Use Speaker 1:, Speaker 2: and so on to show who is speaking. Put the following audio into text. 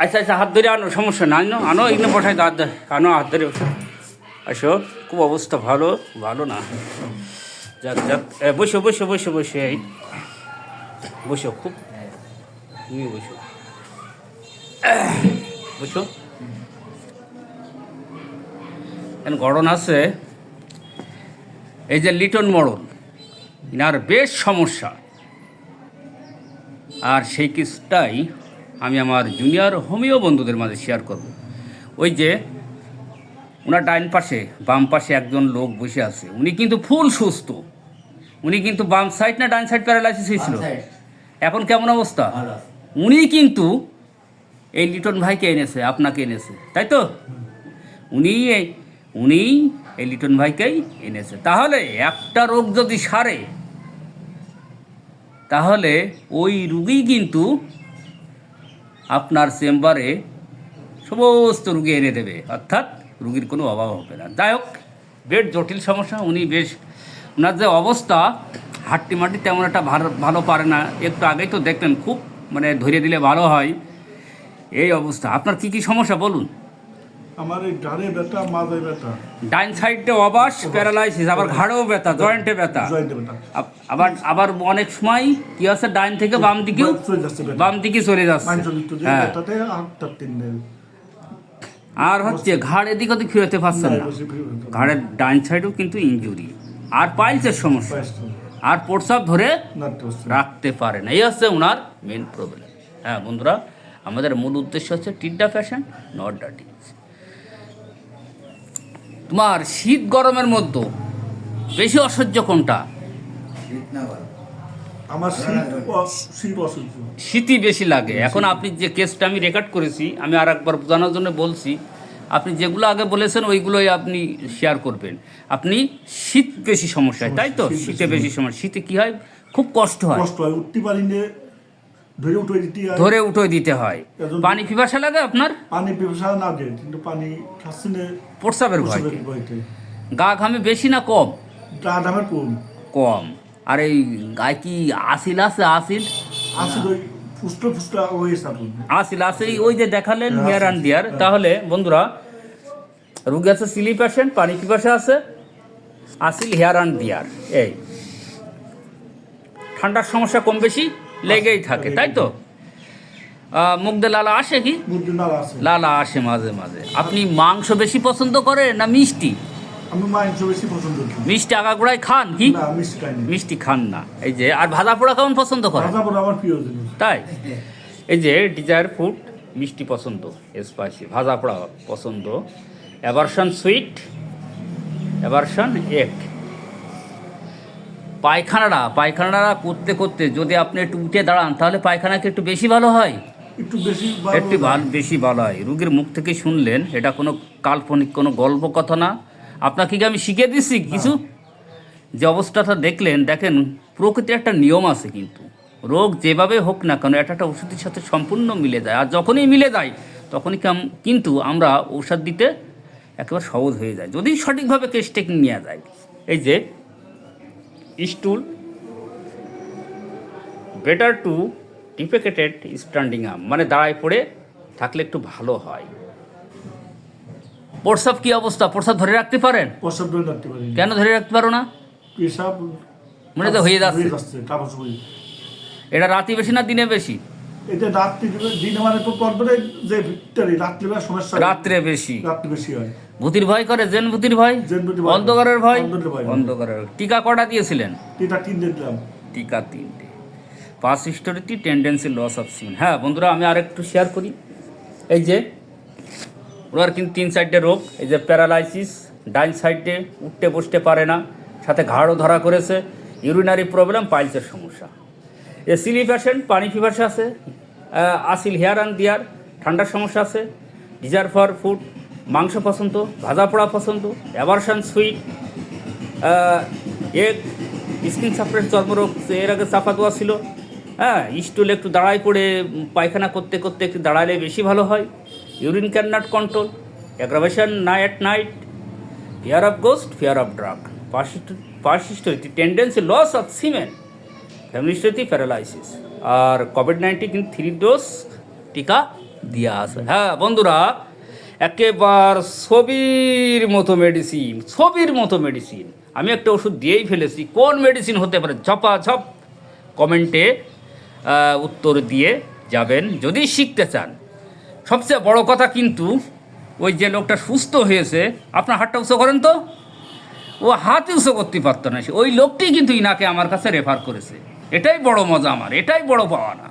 Speaker 1: আচ্ছা আচ্ছা, হাত ধরে আনো, সমস্যা না, আনো আনো, এখানে বসাই হাত ধরে আনো, হাত ধরে বসো। আসো, খুব অবস্থা ভালো ভালো না। যাক যাক, বসো বসো বসো বসো, এই বসো, খুব তুমি বসো বসো। এখন গড়ন আছে, এই যে লিটন মরণ, ইনার বেশ সমস্যা। আর সেই কেসটাই আমি আমার জুনিয়র হোমিও বন্ধুদের মাঝে শেয়ার করব। ওই যে ওনার ডাইন পাশে বাম পাশে একজন লোক বসে আছে, উনি কিন্তু ফুল সুস্থ। উনি কিন্তু বাম সাইড না ডাইন সাইড প্যারালাইসিস হয়েছিল, এখন কেমন অবস্থা? উনি কিন্তু এই লিটন ভাইকে এনেছে, আপনাকে এনেছে, তাই তো? উনি এই লিটন ভাইকেই এনেছে। তাহলে একটা রোগ যদি সারে, তাহলে ওই রুগী কিন্তু আপনার চেম্বারে সমস্ত রুগী এনে দেবে, অর্থাৎ রুগীর কোনো অভাব হবে না। যাই হোক, বেশ জটিল সমস্যা। উনি বেশ, ওনার যে অবস্থা, হাট্টি মাটি তেমন একটা ভালো পারে না। একটু আগেই তো দেখলেন, খুব মানে ধরে দিলে ভালো হয় এই অবস্থা। আপনার কি কি সমস্যা বলুন?
Speaker 2: আমার এই ঘাড়ে ব্যথা, মাথায় ব্যথা,
Speaker 1: ডাইন সাইডে অবাস প্যারালাইসিস, আবার ঘাড়েও ব্যথা, জয়েন্টে ব্যথা,
Speaker 2: জয়েন্টে ব্যথা।
Speaker 1: আবার আবার অনেক সময় কি আছে, ডাইন থেকে বাম দিকেও বাম দিকে চলে যাচ্ছে। হ্যাঁ, আর হচ্ছে ঘাড় এদিক ওদিক ফিরতে পারছেন না, ঘাড়ের ডাইন সাইডেও কিন্তু ইনজুরি, আর পাইলসের সমস্যা, আর প্রস্রাব ধরে রাখতে পারে না। এই হচ্ছে ওনার মেন প্রবলেম। হ্যাঁ বন্ধুরা, আমাদের মূল উদ্দেশ্য হচ্ছে treat the patient, not the disease. তোমার শীত গরমের মধ্যে বেশি অসহ্য কোনটা?
Speaker 2: আমার শীত অসহ্য,
Speaker 1: শীতই বেশি লাগে। এখন আপনি যে কেসটা আমি রেকর্ড করেছি, আমি আর একবার বোঝানোর জন্য বলছি, আপনি যেগুলো আগে বলেছেন ওইগুলোই আপনি শেয়ার করবেন। আপনি শীত বেশি সমস্যা হয়, তাই তো? শীতে বেশি সমস্যা, শীতে কি হয়, খুব কষ্ট হয়,
Speaker 2: উঠতে পারি না,
Speaker 1: ধরে উঠে দিতে হয়। পানি পিপাসা লাগে আপনার?
Speaker 2: পানি পিপাসা না দেয়, কিন্তু পানি খাচ্ছি না,
Speaker 1: প্রস্রাবের ভয়। গা ঘামে বেশি না কম?
Speaker 2: গা ঘামে কম।
Speaker 1: কম। আর এই গায়ে কি আসিল আছে? আসিল
Speaker 2: ওই ফুসটা ফুসটা হয়েছে,
Speaker 1: আসিল আছে, ওই যে দেখালেন হিয়ার অ্যান্ড দিয়ার। তাহলে বন্ধুরা, রোগী আছে সিলি পেশেন্ট, পানি পিপাসা আছে, আসিল, হেয়ার অ্যান্ড দিয়ার। এই ঠান্ডার সমস্যা কম বেশি লেগেই থাকে, তাই তো? মুখ দিয়ে লালা আসে কি? লালা আসে মাঝে মাঝে। আপনি মাংস বেশি পছন্দ করেন না মিষ্টি?
Speaker 2: আমি মাংস বেশি পছন্দ করি।
Speaker 1: মিষ্টি আগাগোড়ায় খান কি?
Speaker 2: না, মিষ্টি খাই না।
Speaker 1: মিষ্টি খান না। এই যে, আর ভাজা পোড়া কেমন পছন্দ করেন?
Speaker 2: ভাজা পোড়া আমার প্রিয় জিনিস।
Speaker 1: তাই? এই যে ডিজায়ার ফুড, মিষ্টি পছন্দ, স্পাইসি, ভাজা পোড়া পছন্দ, অ্যাভারশন সুইট, অ্যাভারশন এক। পায়খানাটা করতে করতে যদি আপনি একটু উঠে দাঁড়ান, তাহলে পায়খানাকে একটু বেশি ভালো হয়, একটু বেশি ভালো হয়। রুগীর মুখ থেকে শুনলেন, এটা কোনো কাল্পনিক কোনো গল্প কথা না, আপনাকে কি আমি শিখিয়ে দিচ্ছি কিছু? যে অবস্থাটা দেখলেন, দেখেন প্রকৃতির একটা নিয়ম আছে, কিন্তু রোগ যেভাবে হোক না কেন, একটা ওষুধের সাথে সম্পূর্ণ মিলে যায়। আর যখনই মিলে যায়, তখনই কিন্তু আমরা ঔষধ দিতে একেবারে সহজ হয়ে যায়, যদি সঠিকভাবে কেস টেকিং নেওয়া যায়। এই যে stool, better to defecated standing up, মানে দাঁড়ায় পড়ে থাকলে একটু ভালো হয়। প্রস্রাব কি অবস্থা? প্রস্রাব ধরে রাখতে পারেন?
Speaker 2: প্রস্রাব ধরে রাখতে পারি।
Speaker 1: কেন ধরে রাখতে পারো না?
Speaker 2: পেশাব
Speaker 1: মনে তো হয়ে যাচ্ছে। এটা রাতে বেশি না দিনে বেশি?
Speaker 2: এটা রাত্রি, দিনে মানে তো পরপরে যে ভিতরে রাত্রে সমস্যা,
Speaker 1: রাত্রে বেশি
Speaker 2: হয়।
Speaker 1: ভূতির ভয় করে, জেন ভূতির ভয়, অন্ধকারের ভয়। অন্ধকারের টিকা কটা দিয়েছিলেন?
Speaker 2: টিকা 3 দিলাম।
Speaker 1: টিকা 3টে। পাস্ট হিস্টোরিতে টেন্ডেন্সি লস অফ সিমেন। হ্যাঁ বন্ধুরা, আমি আরেকটু শেয়ার করি। এই যে ওনার কিন্তু 3 সাইডে রোগ। এই যে প্যারালাইসিস, ডাইন সাইডে উঠতে বসতে পারে না, সাথে ঘাড়ও ধরা করেছে, ইউরিনারি প্রবলেম, পাইলসের সমস্যা। এ সিলি পেশেন্ট, পানি পিপাসা আছে, আসিল, হেয়ার অ্যান্ড দিয়ার, ঠান্ডার সমস্যা আছে, ডিজায়ার ফর ফুড, মাংস পছন্দ, ভাজা পোড়া পছন্দ, aversion sweet, egg, skin suppress চর্মরোগ এর আগে চাপা দেওয়া ছিল। হ্যাঁ, স্টুল একটু দাঁড়ায় পড়ে পায়খানা করতে করতে একটু দাঁড়ালে বেশি ভালো হয়। Urine can not control, aggravation night, fear of ghost, fear of drug, past হিস্টোরিতে tendency loss of semen, family হিস্টোরিতে প্যারালাইসিস। আর কোভিড-19 কিন্তু 3 ডোজ টিকা দিয়ে আসে। হ্যাঁ বন্ধুরা, একেবার ছবির মতো মেডিসিন, ছবির মতো মেডিসিন। আমি একটা ওষুধ দিয়েই ফেলেছি, কোন মেডিসিন হতে পারে ঝপাঝপ কমেন্টে উত্তর দিয়ে যাবেন যদি শিখতে চান। সবচেয়ে বড় কথা কিন্তু ওই যে লোকটা সুস্থ হয়েছে, আপনার হাতটা উঁচু করেন তো, ও হাত উঁচু করতে পারতো না, ওই লোকটি কিন্তু ইনাকে আমার কাছে রেফার করেছে। এটাই বড় মজা আমার, এটাই বড় পাওয়া না।